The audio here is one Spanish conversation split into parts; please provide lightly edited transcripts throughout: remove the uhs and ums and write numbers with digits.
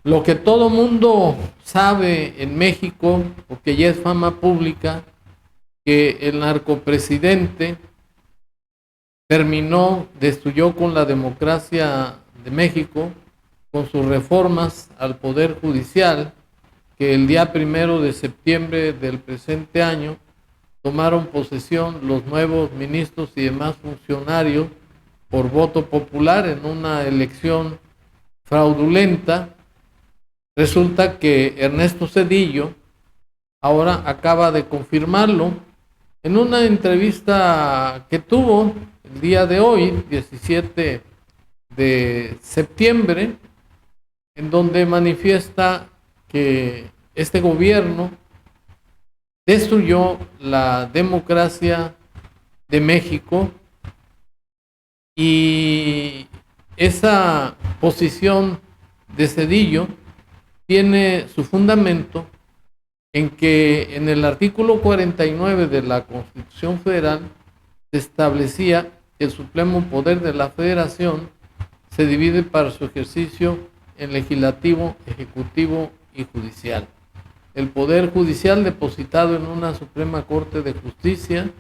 Lo que todo mundo sabe en México, porque ya es fama pública, que el narcopresidente destruyó con la democracia de México, con sus reformas al Poder Judicial, que el día 1 de septiembre del presente año tomaron posesión los nuevos ministros y demás funcionarios por voto popular en una elección fraudulenta. Resulta que Ernesto Zedillo ahora acaba de confirmarlo en una entrevista que tuvo el día de hoy, 17 de septiembre, en donde manifiesta que este gobierno destruyó la democracia de México, y esa posición de Zedillo tiene su fundamento en que en el artículo 49 de la Constitución Federal se establecía que el supremo poder de la Federación se divide para su ejercicio en legislativo, ejecutivo y judicial. El poder judicial depositado en una Suprema Corte de Justicia,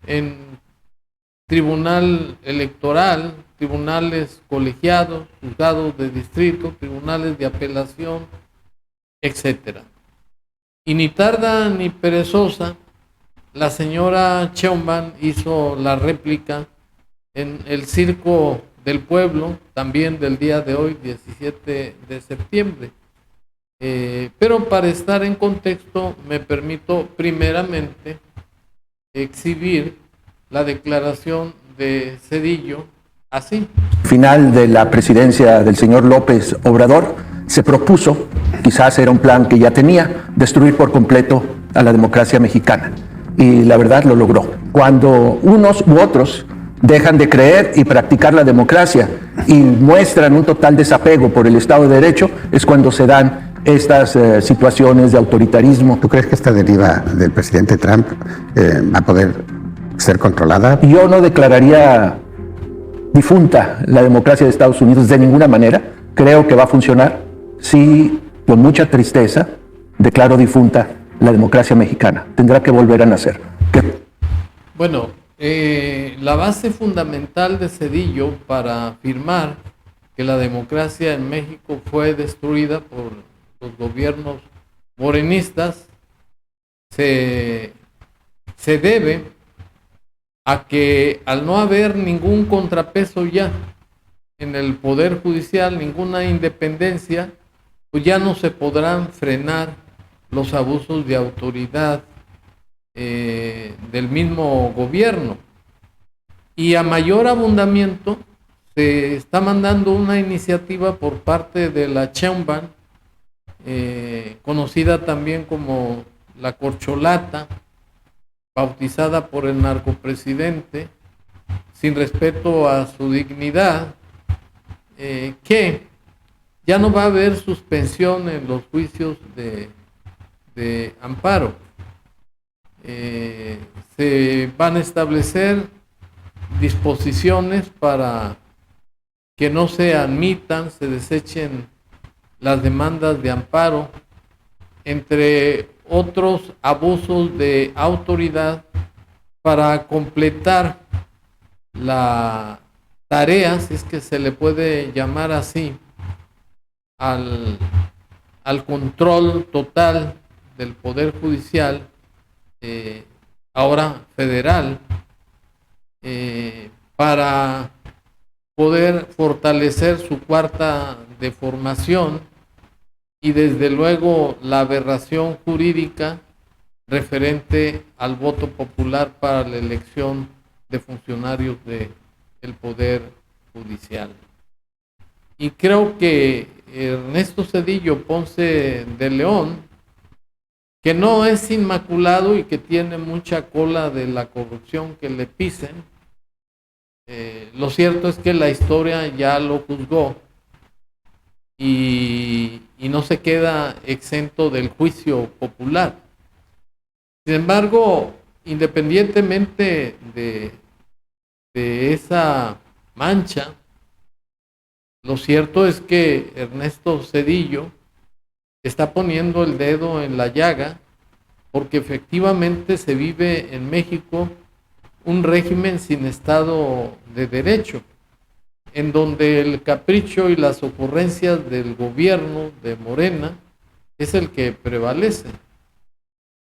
en tribunal electoral, tribunales colegiados, juzgados de distrito, tribunales de apelación, etcétera. Y ni tarda ni perezosa, la señora Sheinbaum hizo la réplica en el Circo del Pueblo, también del día de hoy, 17 de septiembre. Pero para estar en contexto, me permito primeramente exhibir la declaración de Zedillo así. Final de la presidencia del señor López Obrador, se propuso, quizás era un plan que ya tenía, destruir por completo a la democracia mexicana. Y la verdad lo logró. Cuando unos u otros dejan de creer y practicar la democracia y muestran un total desapego por el Estado de Derecho, es cuando se dan estas situaciones de autoritarismo. ¿Tú crees que esta deriva del presidente Trump va a poder ser controlada? Yo no declararía difunta la democracia de Estados Unidos de ninguna manera. Creo que va a funcionar. Sí, con mucha tristeza, declaro difunta la democracia mexicana. Tendrá que volver a nacer. Bueno, la base fundamental de Zedillo para afirmar que la democracia en México fue destruida por los gobiernos morenistas se debe a que, al no haber ningún contrapeso ya en el Poder Judicial, ninguna independencia, pues ya no se podrán frenar los abusos de autoridad del mismo gobierno. Y a mayor abundamiento se está mandando una iniciativa por parte de la Sheinbaum, conocida también como la corcholata, bautizada por el narcopresidente, sin respeto a su dignidad, que ya no va a haber suspensión en los juicios de amparo. Se van a establecer disposiciones para que no se admitan, se desechen las demandas de amparo, entre otros abusos de autoridad, para completar la tarea, si es que se le puede llamar así, al control total del Poder Judicial, ahora federal, para poder fortalecer su cuarta de formación y desde luego la aberración jurídica referente al voto popular para la elección de funcionarios del Poder Judicial. Y creo que Ernesto Zedillo Ponce de León, que no es inmaculado y que tiene mucha cola de la corrupción que le pisen, lo cierto es que la historia ya lo juzgó y no se queda exento del juicio popular. Sin embargo, independientemente de esa mancha, lo cierto es que Ernesto Zedillo está poniendo el dedo en la llaga, porque efectivamente se vive en México un régimen sin Estado de Derecho, en donde el capricho y las ocurrencias del gobierno de Morena es el que prevalece.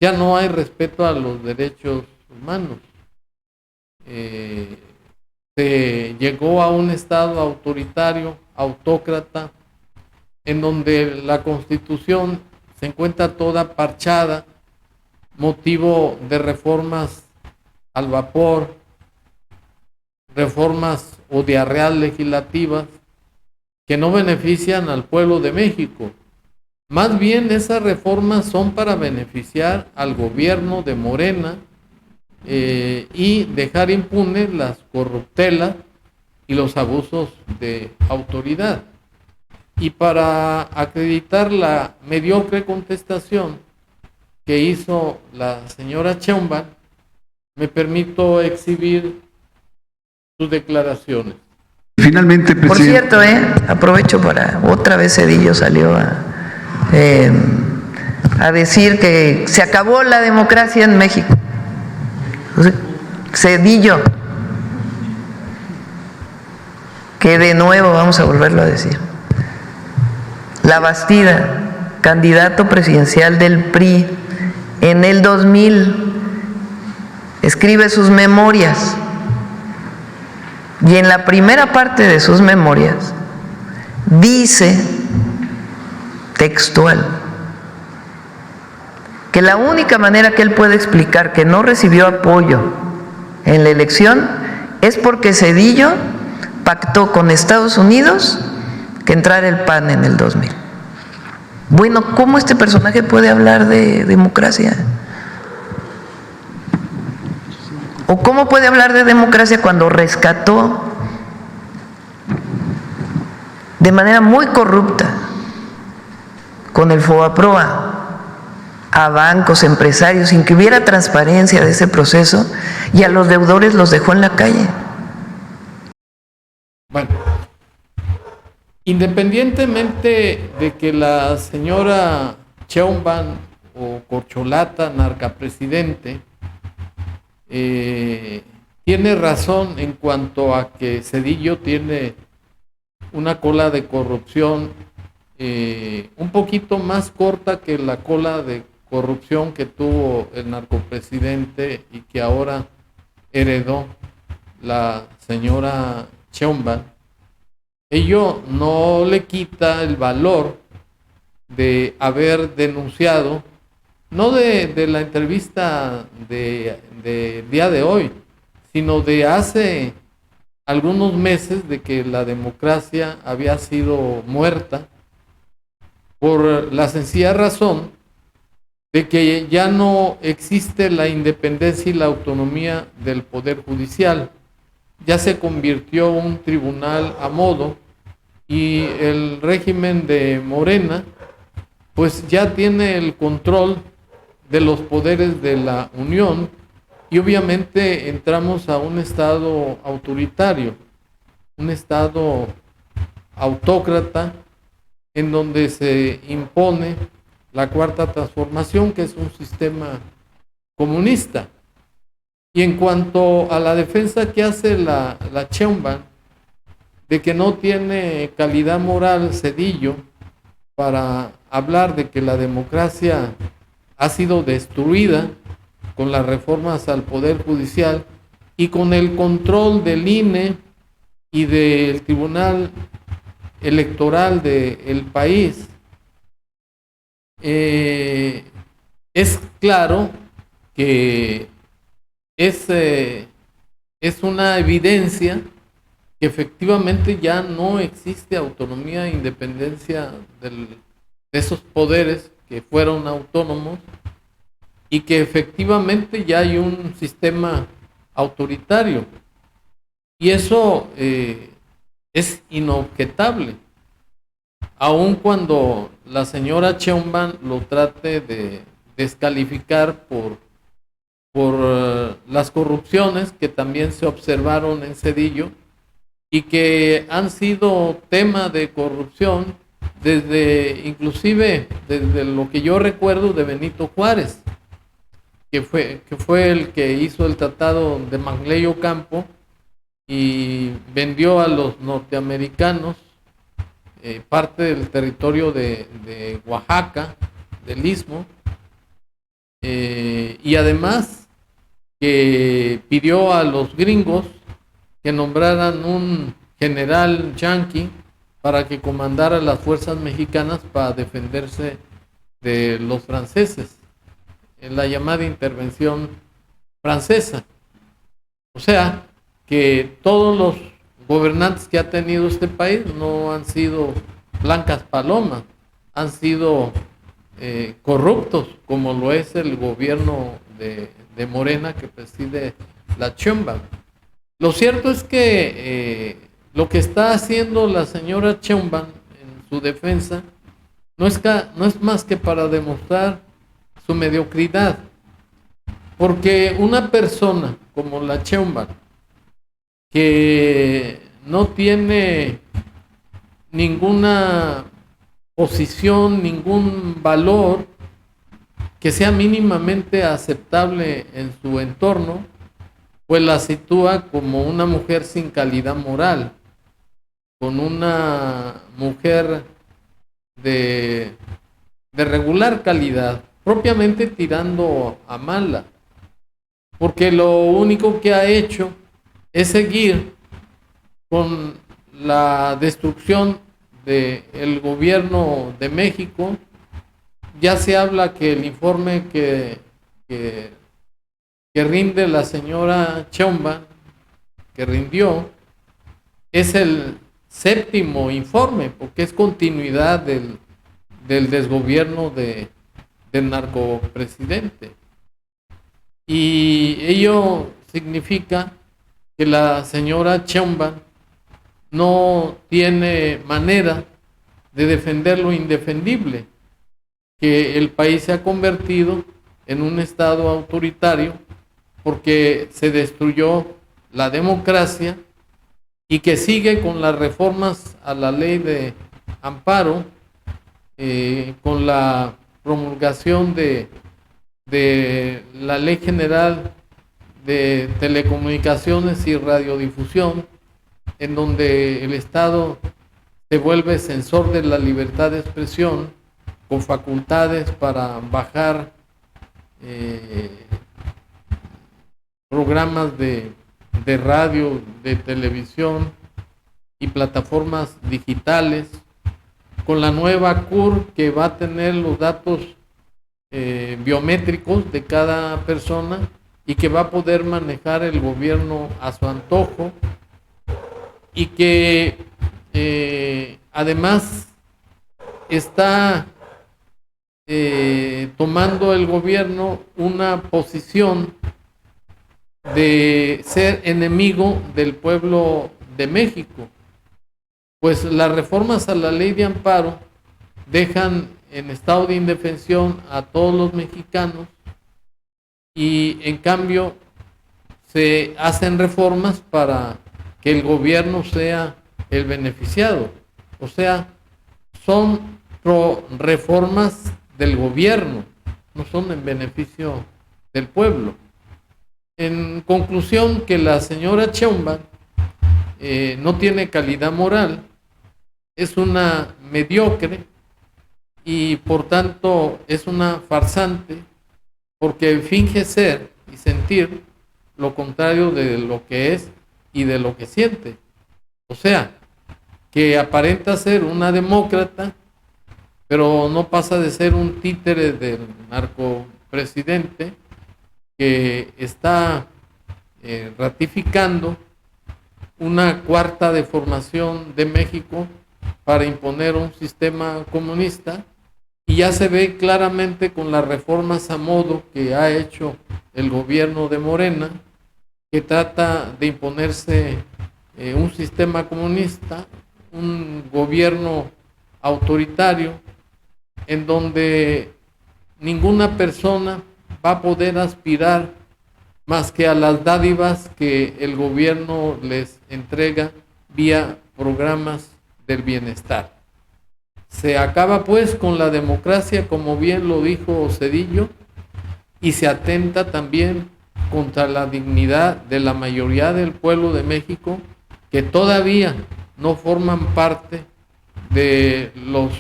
Ya no hay respeto a los derechos humanos. Se llegó a un Estado autoritario, autócrata, en donde la Constitución se encuentra toda parchada, motivo de reformas al vapor, reformas o diarreas legislativas que no benefician al pueblo de México. Más bien esas reformas son para beneficiar al gobierno de Morena y dejar impunes las corruptelas y los abusos de autoridad. Y para acreditar la mediocre contestación que hizo la señora Sheinbaum, me permito exhibir sus declaraciones. Finalmente, presidente. Por cierto, aprovecho para, otra vez Zedillo salió a decir que se acabó la democracia en México. Zedillo, que de nuevo vamos a volverlo a decir. La Bastida, candidato presidencial del PRI en el 2000, escribe sus memorias. Y en la primera parte de sus memorias dice textual que la única manera que él puede explicar que no recibió apoyo en la elección es porque Zedillo pactó con Estados Unidos que entrara el PAN en el 2000. Bueno, ¿cómo este personaje puede hablar de democracia? ¿O cómo puede hablar de democracia cuando rescató de manera muy corrupta con el FOBAPROA a bancos, empresarios, sin que hubiera transparencia de ese proceso, y a los deudores los dejó en la calle? Bueno, independientemente de que la señora Sheinbaum o corcholata narcapresidente tiene razón en cuanto a que Zedillo tiene una cola de corrupción un poquito más corta que la cola de corrupción que tuvo el narcopresidente y que ahora heredó la señora Sheinbaum. Ello no le quita el valor de haber denunciado, no de la entrevista de día de hoy, sino de hace algunos meses, de que la democracia había sido muerta por la sencilla razón de que ya no existe la independencia y la autonomía del Poder Judicial. Ya se convirtió un tribunal a modo y el régimen de Morena pues ya tiene el control de los poderes de la Unión y obviamente entramos a un estado autoritario, un estado autócrata en donde se impone la cuarta transformación, que es un sistema comunista. Y en cuanto a la defensa que hace la Sheinbaum de que no tiene calidad moral Zedillo para hablar de que la democracia ha sido destruida con las reformas al Poder Judicial y con el control del INE y del Tribunal Electoral del país, es claro que es una evidencia que efectivamente ya no existe autonomía e independencia de esos poderes que fueron autónomos y que efectivamente ya hay un sistema autoritario. Y eso es inobjetable, aun cuando la señora Sheinbaum lo trate de descalificar por las corrupciones que también se observaron en Zedillo y que han sido tema de corrupción inclusive desde lo que yo recuerdo de Benito Juárez, que fue el que hizo el tratado de Mangley Ocampo y vendió a los norteamericanos parte del territorio de Oaxaca, del Istmo, y además que pidió a los gringos que nombraran un general yanqui para que comandara las fuerzas mexicanas para defenderse de los franceses, en la llamada intervención francesa. O sea, que todos los gobernantes que ha tenido este país no han sido blancas palomas, han sido corruptos, como lo es el gobierno de Morena que preside la Sheinbaum. Lo cierto es que lo que está haciendo la señora Sheinbaum en su defensa no es más que para demostrar su mediocridad, porque una persona como la Sheinbaum, que no tiene ninguna posición, ningún valor que sea mínimamente aceptable en su entorno, pues la sitúa como una mujer sin calidad moral, con una mujer de regular calidad, propiamente tirando a mala, porque lo único que ha hecho es seguir con la destrucción del gobierno de México. Ya se habla que el informe que rinde la señora Sheinbaum, que rindió, es el 7º informe, porque es continuidad del desgobierno del narcopresidente. Y ello significa que la señora Sheinbaum no tiene manera de defender lo indefendible, que el país se ha convertido en un estado autoritario porque se destruyó la democracia y que sigue con las reformas a la ley de amparo, con la promulgación de la Ley General de Telecomunicaciones y Radiodifusión, en donde el Estado se vuelve censor de la libertad de expresión, con facultades para bajar programas de radio, de televisión y plataformas digitales, con la nueva CUR que va a tener los datos biométricos de cada persona y que va a poder manejar el gobierno a su antojo, y que además está tomando el gobierno una posición de ser enemigo del pueblo de México, pues las reformas a la ley de amparo dejan en estado de indefensión a todos los mexicanos, y en cambio se hacen reformas para que el gobierno sea el beneficiado. O sea, son reformas del gobierno, no son en beneficio del pueblo. En conclusión, que la señora Sheinbaum no tiene calidad moral, es una mediocre y por tanto es una farsante, porque finge ser y sentir lo contrario de lo que es y de lo que siente. O sea, que aparenta ser una demócrata, pero no pasa de ser un títere del narcopresidente que está ratificando una cuarta deformación de México para imponer un sistema comunista, y ya se ve claramente con las reformas a modo que ha hecho el gobierno de Morena, que trata de imponerse un sistema comunista, un gobierno autoritario, en donde ninguna persona va a poder aspirar más que a las dádivas que el gobierno les entrega vía programas del bienestar. Se acaba pues con la democracia, como bien lo dijo Zedillo, y se atenta también contra la dignidad de la mayoría del pueblo de México, que todavía no forman parte de los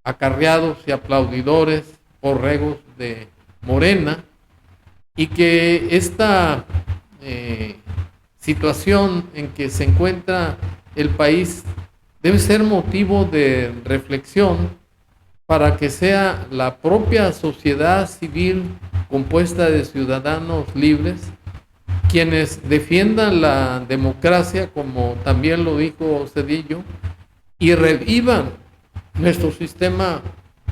acarreados y aplaudidores borregos de Morena, y que esta situación en que se encuentra el país debe ser motivo de reflexión para que sea la propia sociedad civil compuesta de ciudadanos libres quienes defiendan la democracia, como también lo dijo Zedillo, y revivan nuestro sistema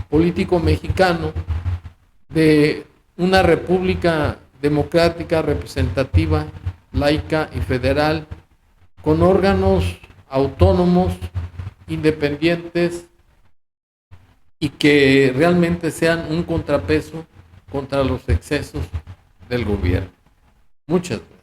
político mexicano de una república democrática, representativa, laica y federal, con órganos autónomos, independientes, y que realmente sean un contrapeso contra los excesos del gobierno. Muchas gracias.